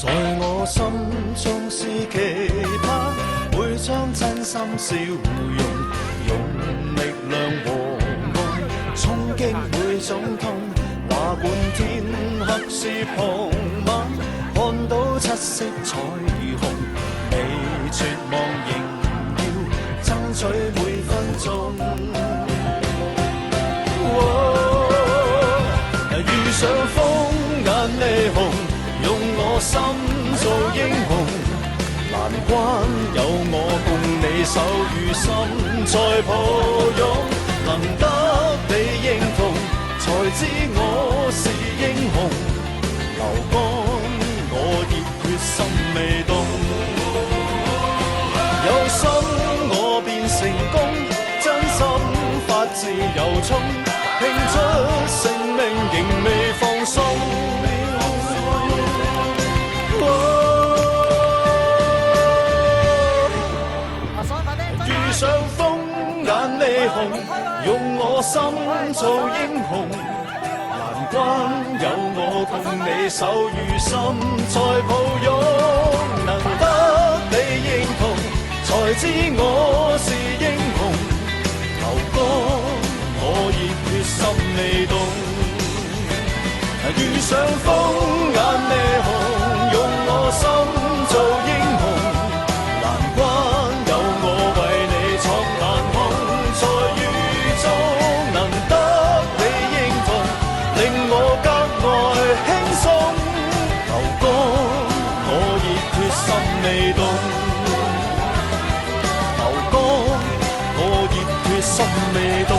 在我心中是期盼，會將真心笑容，用力量和愛衝擊每種痛。話管天黑是傍晚，看到七色彩虹，你絕望仍要爭取每分鐘。遇上風眼霓虹，用我心做英雄，難關有我共你手與心再抱擁，能得你認同，才知我是英雄。流乾我熱血心未動，有心我便成功，真心發自由衷，拼出性命仍未放鬆。遇上風眼霓虹，用我心做英雄，難關有我共你手與心再抱擁，能得你認同，才知我是英雄。流乾我熱血心未動，遇上風眼霓虹，用我心做英雄，難關有我為你闖難空，在雨中能得你認同，令我格外輕鬆。流乾我熱血心未動，流乾我熱血心未動。